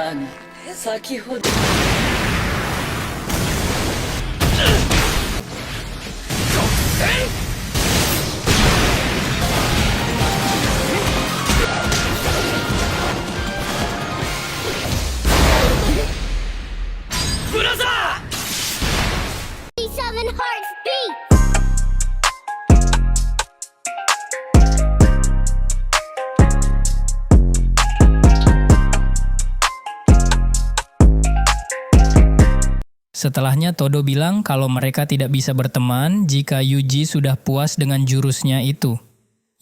だが先ほどブラザー Seven hearts beat. Setelahnya Todo bilang kalau mereka tidak bisa berteman jika Yuji sudah puas dengan jurusnya itu.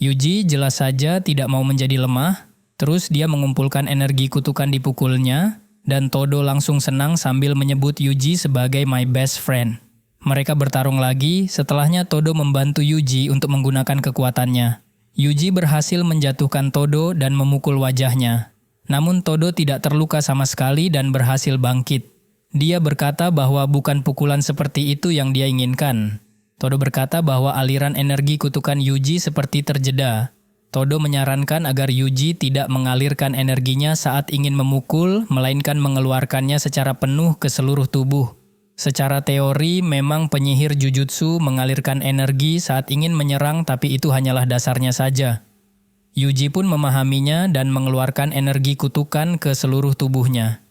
Yuji jelas saja tidak mau menjadi lemah, terus dia mengumpulkan energi kutukan di pukulnya, dan Todo langsung senang sambil menyebut Yuji sebagai my best friend. Mereka bertarung lagi, setelahnya Todo membantu Yuji untuk menggunakan kekuatannya. Yuji berhasil menjatuhkan Todo dan memukul wajahnya. Namun Todo tidak terluka sama sekali dan berhasil bangkit. Dia berkata bahwa bukan pukulan seperti itu yang dia inginkan. Todo berkata bahwa aliran energi kutukan Yuji seperti terjeda. Todo menyarankan agar Yuji tidak mengalirkan energinya saat ingin memukul, melainkan mengeluarkannya secara penuh ke seluruh tubuh. Secara teori, memang penyihir Jujutsu mengalirkan energi saat ingin menyerang, tapi itu hanyalah dasarnya saja. Yuji pun memahaminya dan mengeluarkan energi kutukan ke seluruh tubuhnya.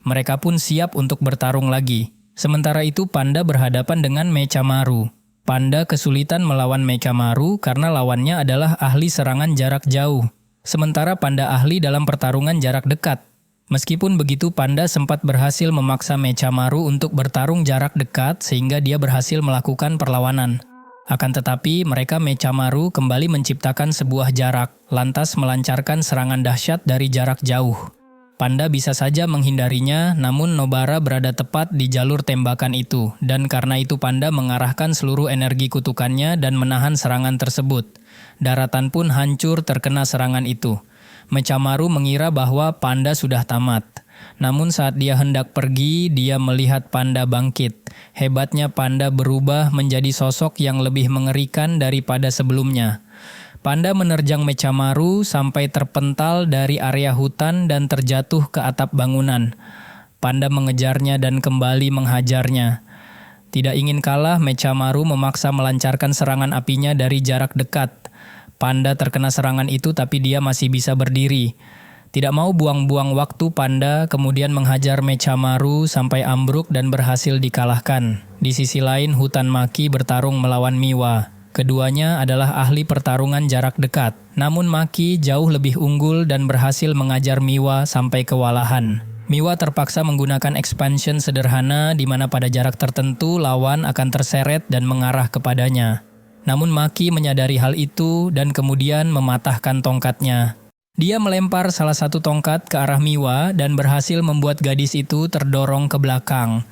Mereka pun siap untuk bertarung lagi. Sementara itu Panda berhadapan dengan Mechamaru. Panda kesulitan melawan Mechamaru karena lawannya adalah ahli serangan jarak jauh. Sementara Panda ahli dalam pertarungan jarak dekat. Meskipun begitu Panda sempat berhasil memaksa Mechamaru untuk bertarung jarak dekat sehingga dia berhasil melakukan perlawanan. Akan tetapi mereka Mechamaru kembali menciptakan sebuah jarak, lantas melancarkan serangan dahsyat dari jarak jauh. Panda bisa saja menghindarinya, namun Nobara berada tepat di jalur tembakan itu, dan karena itu Panda mengarahkan seluruh energi kutukannya dan menahan serangan tersebut. Daratan pun hancur terkena serangan itu. Mechamaru mengira bahwa Panda sudah tamat. Namun saat dia hendak pergi, dia melihat Panda bangkit. Hebatnya Panda berubah menjadi sosok yang lebih mengerikan daripada sebelumnya. Panda menerjang Mechamaru sampai terpental dari area hutan dan terjatuh ke atap bangunan. Panda mengejarnya dan kembali menghajarnya. Tidak ingin kalah, Mechamaru memaksa melancarkan serangan apinya dari jarak dekat. Panda terkena serangan itu tapi dia masih bisa berdiri. Tidak mau buang-buang waktu, Panda kemudian menghajar Mechamaru sampai ambruk dan berhasil dikalahkan. Di sisi lain, Hutan Maki bertarung melawan Miwa. Keduanya adalah ahli pertarungan jarak dekat. Namun Maki jauh lebih unggul dan berhasil mengajar Miwa sampai kewalahan. Miwa terpaksa menggunakan expansion sederhana di mana pada jarak tertentu lawan akan terseret dan mengarah kepadanya. Namun Maki menyadari hal itu dan kemudian mematahkan tongkatnya. Dia melempar salah satu tongkat ke arah Miwa dan berhasil membuat gadis itu terdorong ke belakang.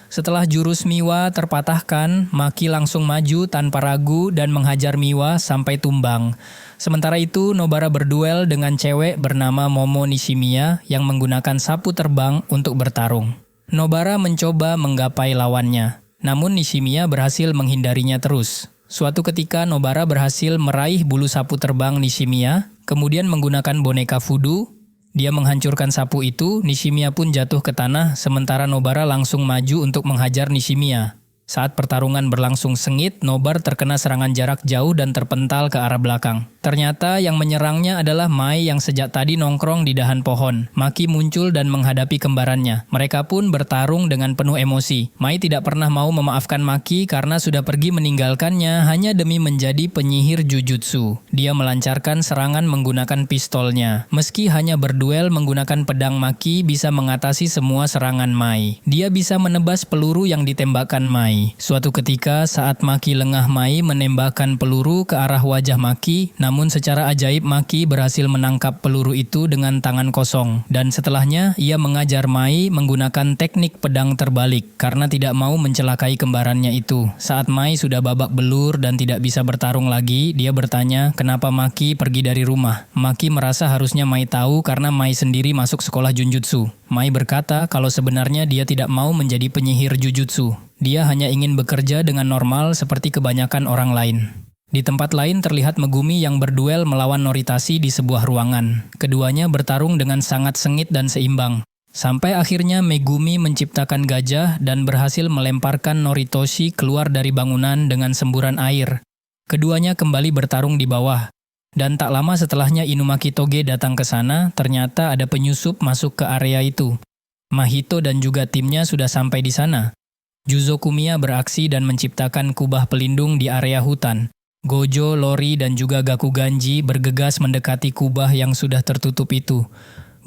Setelah jurus Miwa terpatahkan, Maki langsung maju tanpa ragu dan menghajar Miwa sampai tumbang. Sementara itu, Nobara berduel dengan cewek bernama Momo Nishimiya yang menggunakan sapu terbang untuk bertarung. Nobara mencoba menggapai lawannya, namun Nishimiya berhasil menghindarinya terus. Suatu ketika Nobara berhasil meraih bulu sapu terbang Nishimiya, kemudian menggunakan boneka voodoo. Dia menghancurkan sapu itu, Nishimiya pun jatuh ke tanah, sementara Nobara langsung maju untuk menghajar Nishimiya. Saat pertarungan berlangsung sengit, Nobar terkena serangan jarak jauh dan terpental ke arah belakang. Ternyata yang menyerangnya adalah Mai yang sejak tadi nongkrong di dahan pohon. Maki muncul dan menghadapi kembarannya. Mereka pun bertarung dengan penuh emosi. Mai tidak pernah mau memaafkan Maki karena sudah pergi meninggalkannya hanya demi menjadi penyihir Jujutsu. Dia melancarkan serangan menggunakan pistolnya. Meski hanya berduel menggunakan pedang, Maki bisa mengatasi semua serangan Mai. Dia bisa menebas peluru yang ditembakkan Mai. Suatu ketika saat Maki lengah, Mai menembakkan peluru ke arah wajah Maki, namun secara ajaib Maki berhasil menangkap peluru itu dengan tangan kosong. Dan setelahnya ia mengajar Mai menggunakan teknik pedang terbalik karena tidak mau mencelakai kembarannya itu. Saat Mai sudah babak belur dan tidak bisa bertarung lagi, dia bertanya kenapa Maki pergi dari rumah. Maki merasa harusnya Mai tahu karena Mai sendiri masuk sekolah Junjutsu. Mai berkata kalau sebenarnya dia tidak mau menjadi penyihir Jujutsu. Dia hanya ingin bekerja dengan normal seperti kebanyakan orang lain. Di tempat lain terlihat Megumi yang berduel melawan Noritashi di sebuah ruangan. Keduanya bertarung dengan sangat sengit dan seimbang. Sampai akhirnya Megumi menciptakan gajah dan berhasil melemparkan Noritoshi keluar dari bangunan dengan semburan air. Keduanya kembali bertarung di bawah. Dan tak lama setelahnya Inumaki Toge datang ke sana, ternyata ada penyusup masuk ke area itu. Mahito dan juga timnya sudah sampai di sana. Juzo Kumiya beraksi dan menciptakan kubah pelindung di area hutan. Gojo, Lori, dan juga Gakuganji bergegas mendekati kubah yang sudah tertutup itu.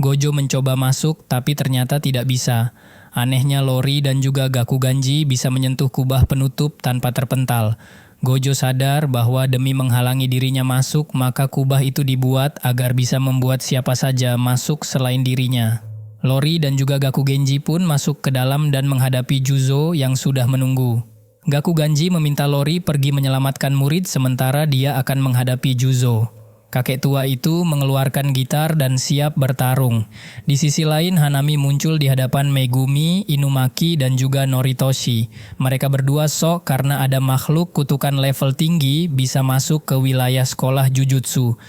Gojo mencoba masuk, tapi ternyata tidak bisa. Anehnya Lori dan juga Gakuganji bisa menyentuh kubah penutup tanpa terpental. Gojo sadar bahwa demi menghalangi dirinya masuk, maka kubah itu dibuat agar bisa membuat siapa saja masuk selain dirinya. Lori dan juga Gakugenji pun masuk ke dalam dan menghadapi Juzo yang sudah menunggu. Gakuganji meminta Lori pergi menyelamatkan murid sementara dia akan menghadapi Juzo. Kakek tua itu mengeluarkan gitar dan siap bertarung. Di sisi lain, Hanami muncul di hadapan Megumi, Inumaki, dan juga Noritoshi. Mereka berdua shock karena ada makhluk kutukan level tinggi bisa masuk ke wilayah sekolah Jujutsu.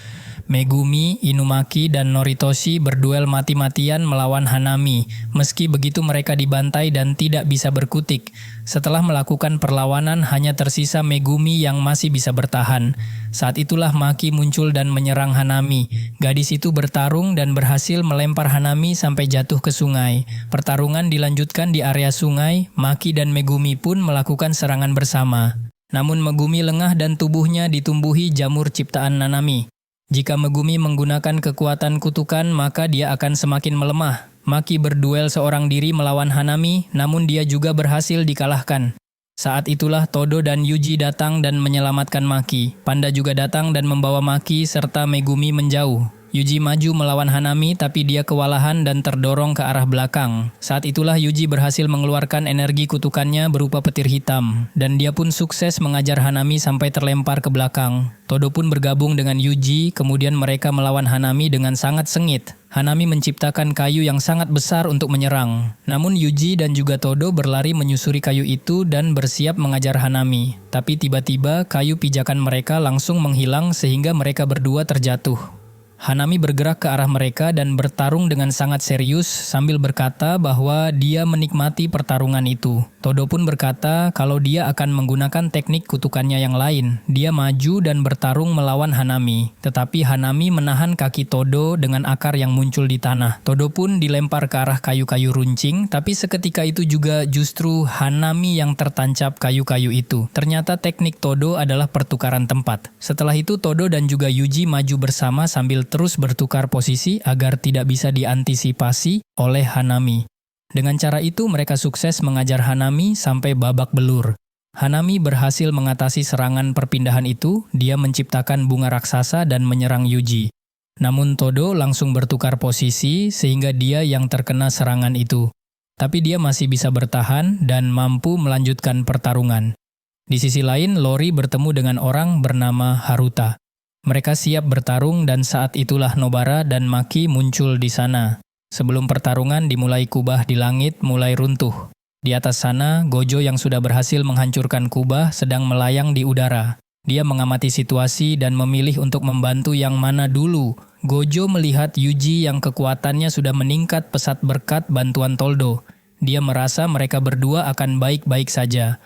Megumi, Inumaki, dan Noritoshi berduel mati-matian melawan Hanami. Meski begitu mereka dibantai dan tidak bisa berkutik. Setelah melakukan perlawanan, hanya tersisa Megumi yang masih bisa bertahan. Saat itulah Maki muncul dan menyerang Hanami. Gadis itu bertarung dan berhasil melempar Hanami sampai jatuh ke sungai. Pertarungan dilanjutkan di area sungai. Maki dan Megumi pun melakukan serangan bersama. Namun Megumi lengah dan tubuhnya ditumbuhi jamur ciptaan Nanami. Jika Megumi menggunakan kekuatan kutukan, maka dia akan semakin melemah. Maki berduel seorang diri melawan Hanami, namun dia juga berhasil dikalahkan. Saat itulah Todo dan Yuji datang dan menyelamatkan Maki. Panda juga datang dan membawa Maki serta Megumi menjauh. Yuji maju melawan Hanami tapi dia kewalahan dan terdorong ke arah belakang. Saat itulah Yuji berhasil mengeluarkan energi kutukannya berupa petir hitam. Dan dia pun sukses mengajar Hanami sampai terlempar ke belakang. Todo pun bergabung dengan Yuji, kemudian mereka melawan Hanami dengan sangat sengit. Hanami menciptakan kayu yang sangat besar untuk menyerang. Namun Yuji dan juga Todo berlari menyusuri kayu itu dan bersiap mengajar Hanami. Tapi tiba-tiba kayu pijakan mereka langsung menghilang sehingga mereka berdua terjatuh. Hanami bergerak ke arah mereka dan bertarung dengan sangat serius sambil berkata bahwa dia menikmati pertarungan itu. Todo pun berkata kalau dia akan menggunakan teknik kutukannya yang lain. Dia maju dan bertarung melawan Hanami. Tetapi Hanami menahan kaki Todo dengan akar yang muncul di tanah. Todo pun dilempar ke arah kayu-kayu runcing, tapi seketika itu juga justru Hanami yang tertancap kayu-kayu itu. Ternyata teknik Todo adalah pertukaran tempat. Setelah itu Todo dan juga Yuji maju bersama sambil terus bertukar posisi agar tidak bisa diantisipasi oleh Hanami. Dengan cara itu mereka sukses mengajar Hanami sampai babak belur. Hanami berhasil mengatasi serangan perpindahan itu, dia menciptakan bunga raksasa dan menyerang Yuji. Namun Todo langsung bertukar posisi sehingga dia yang terkena serangan itu. Tapi dia masih bisa bertahan dan mampu melanjutkan pertarungan. Di sisi lain, Lori bertemu dengan orang bernama Haruta. Mereka siap bertarung dan saat itulah Nobara dan Maki muncul di sana. Sebelum pertarungan dimulai, kubah di langit mulai runtuh. Di atas sana, Gojo yang sudah berhasil menghancurkan kubah sedang melayang di udara. Dia mengamati situasi dan memilih untuk membantu yang mana dulu. Gojo melihat Yuji yang kekuatannya sudah meningkat pesat berkat bantuan Toldo. Dia merasa mereka berdua akan baik-baik saja.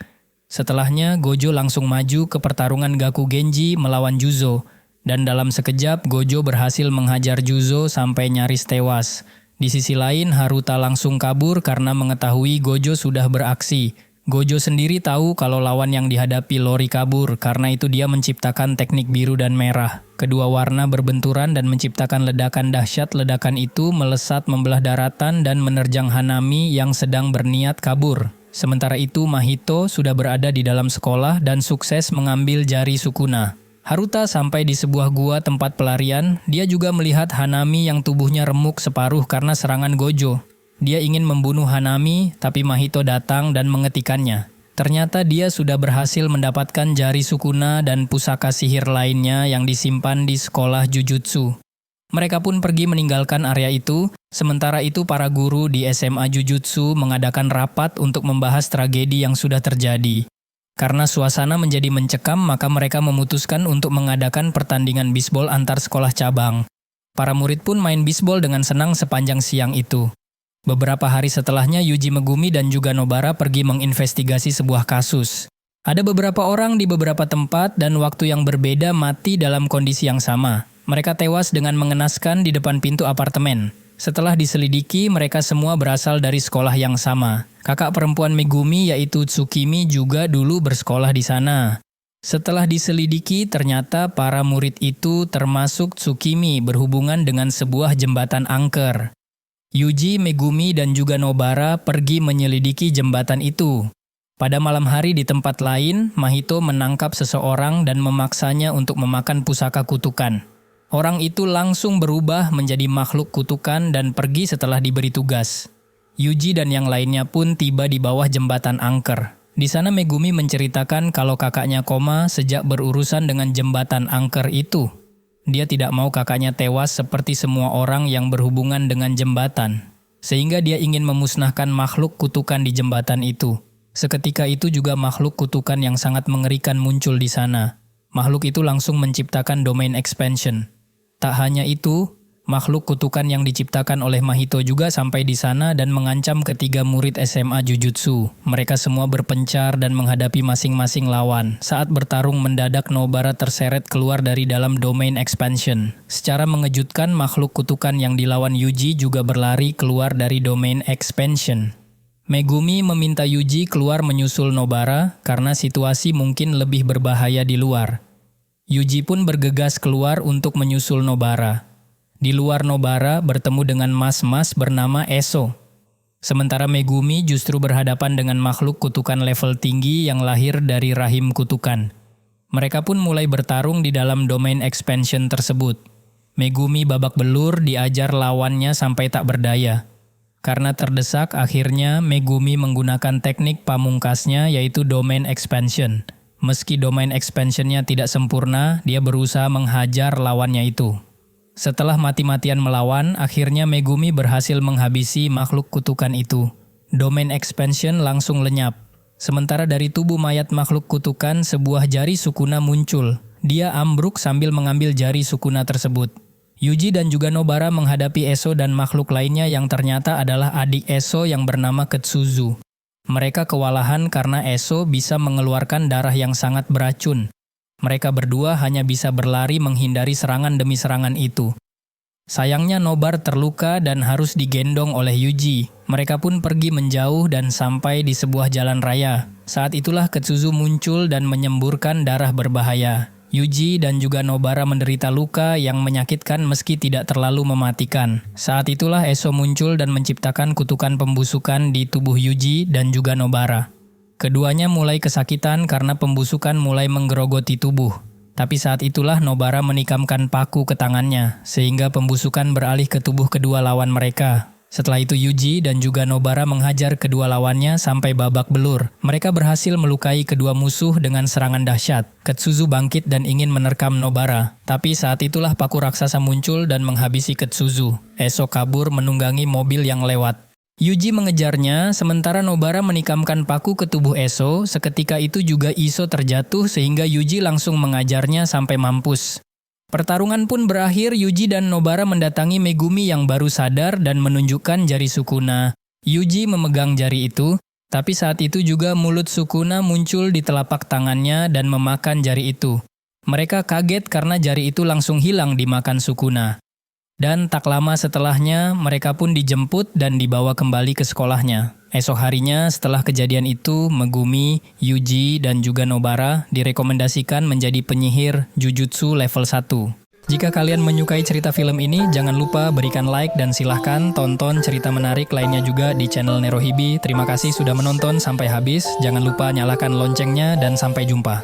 Setelahnya, Gojo langsung maju ke pertarungan Gakugenji melawan Juzo. Dan dalam sekejap, Gojo berhasil menghajar Juzo sampai nyaris tewas. Di sisi lain, Haruta langsung kabur karena mengetahui Gojo sudah beraksi. Gojo sendiri tahu kalau lawan yang dihadapi Lori kabur, karena itu dia menciptakan teknik biru dan merah. Kedua warna berbenturan dan menciptakan ledakan dahsyat. Ledakan itu melesat membelah daratan dan menerjang Hanami yang sedang berniat kabur. Sementara itu, Mahito sudah berada di dalam sekolah dan sukses mengambil jari Sukuna. Haruta sampai di sebuah gua tempat pelarian. Dia juga melihat Hanami yang tubuhnya remuk separuh karena serangan Gojo. Dia ingin membunuh Hanami, tapi Mahito datang dan mengetikannya. Ternyata dia sudah berhasil mendapatkan jari Sukuna dan pusaka sihir lainnya yang disimpan di sekolah Jujutsu. Mereka pun pergi meninggalkan area itu. Sementara itu para guru di SMA Jujutsu mengadakan rapat untuk membahas tragedi yang sudah terjadi. Karena suasana menjadi mencekam, maka mereka memutuskan untuk mengadakan pertandingan bisbol antar sekolah cabang. Para murid pun main bisbol dengan senang sepanjang siang itu. Beberapa hari setelahnya, Yuji Megumi dan juga Nobara pergi menginvestigasi sebuah kasus. Ada beberapa orang di beberapa tempat dan waktu yang berbeda mati dalam kondisi yang sama. Mereka tewas dengan mengenaskan di depan pintu apartemen. Setelah diselidiki, mereka semua berasal dari sekolah yang sama. Kakak perempuan Megumi yaitu Tsukimi juga dulu bersekolah di sana. Setelah diselidiki, ternyata para murid itu termasuk Tsukimi berhubungan dengan sebuah jembatan angker. Yuji, Megumi, dan juga Nobara pergi menyelidiki jembatan itu. Pada malam hari di tempat lain, Mahito menangkap seseorang dan memaksanya untuk memakan pusaka kutukan. Orang itu langsung berubah menjadi makhluk kutukan dan pergi setelah diberi tugas. Yuji dan yang lainnya pun tiba di bawah jembatan angker. Di sana Megumi menceritakan kalau kakaknya koma sejak berurusan dengan jembatan angker itu. Dia tidak mau kakaknya tewas seperti semua orang yang berhubungan dengan jembatan. Sehingga dia ingin memusnahkan makhluk kutukan di jembatan itu. Seketika itu juga makhluk kutukan yang sangat mengerikan muncul di sana. Makhluk itu langsung menciptakan domain expansion. Tak hanya itu, makhluk kutukan yang diciptakan oleh Mahito juga sampai di sana dan mengancam ketiga murid SMA Jujutsu. Mereka semua berpencar dan menghadapi masing-masing lawan. Saat bertarung mendadak Nobara terseret keluar dari dalam domain expansion. Secara mengejutkan, makhluk kutukan yang dilawan Yuji juga berlari keluar dari domain expansion. Megumi meminta Yuji keluar menyusul Nobara karena situasi mungkin lebih berbahaya di luar. Yuji pun bergegas keluar untuk menyusul Nobara. Di luar Nobara bertemu dengan mas-mas bernama Eso. Sementara Megumi justru berhadapan dengan makhluk kutukan level tinggi yang lahir dari rahim kutukan. Mereka pun mulai bertarung di dalam domain expansion tersebut. Megumi babak belur diajar lawannya sampai tak berdaya. Karena terdesak, akhirnya Megumi menggunakan teknik pamungkasnya yaitu domain expansion. Meski domain expansionnya tidak sempurna, dia berusaha menghajar lawannya itu. Setelah mati-matian melawan, akhirnya Megumi berhasil menghabisi makhluk kutukan itu. Domain expansion langsung lenyap. Sementara dari tubuh mayat makhluk kutukan, sebuah jari Sukuna muncul. Dia ambruk sambil mengambil jari Sukuna tersebut. Yuji dan juga Nobara menghadapi Eso dan makhluk lainnya yang ternyata adalah adik Eso yang bernama Ketsuzu. Mereka kewalahan karena Eso bisa mengeluarkan darah yang sangat beracun. Mereka berdua hanya bisa berlari menghindari serangan demi serangan itu. Sayangnya Nobar terluka dan harus digendong oleh Yuji. Mereka pun pergi menjauh dan sampai di sebuah jalan raya. Saat itulah Ketsuzu muncul dan menyemburkan darah berbahaya. Yuji dan juga Nobara menderita luka yang menyakitkan meski tidak terlalu mematikan. Saat itulah Eso muncul dan menciptakan kutukan pembusukan di tubuh Yuji dan juga Nobara. Keduanya mulai kesakitan karena pembusukan mulai menggerogoti tubuh. Tapi saat itulah Nobara menikamkan paku ke tangannya, sehingga pembusukan beralih ke tubuh kedua lawan mereka. Setelah itu Yuji dan juga Nobara menghajar kedua lawannya sampai babak belur. Mereka berhasil melukai kedua musuh dengan serangan dahsyat. Ketsuzu bangkit dan ingin menerkam Nobara. Tapi saat itulah paku raksasa muncul dan menghabisi Ketsuzu. Eso kabur menunggangi mobil yang lewat. Yuji mengejarnya, sementara Nobara menikamkan paku ke tubuh Eso. Seketika itu juga Iso terjatuh sehingga Yuji langsung mengajarnya sampai mampus. Pertarungan pun berakhir. Yuji dan Nobara mendatangi Megumi yang baru sadar dan menunjukkan jari Sukuna. Yuji memegang jari itu, tapi saat itu juga mulut Sukuna muncul di telapak tangannya dan memakan jari itu. Mereka kaget karena jari itu langsung hilang dimakan Sukuna. Dan tak lama setelahnya, mereka pun dijemput dan dibawa kembali ke sekolahnya. Esok harinya setelah kejadian itu, Megumi, Yuji, dan juga Nobara direkomendasikan menjadi penyihir Jujutsu level 1. Jika kalian menyukai cerita film ini, jangan lupa berikan like dan silahkan tonton cerita menarik lainnya juga di channel Nerohibi. Terima kasih sudah menonton sampai habis. Jangan lupa nyalakan loncengnya dan sampai jumpa.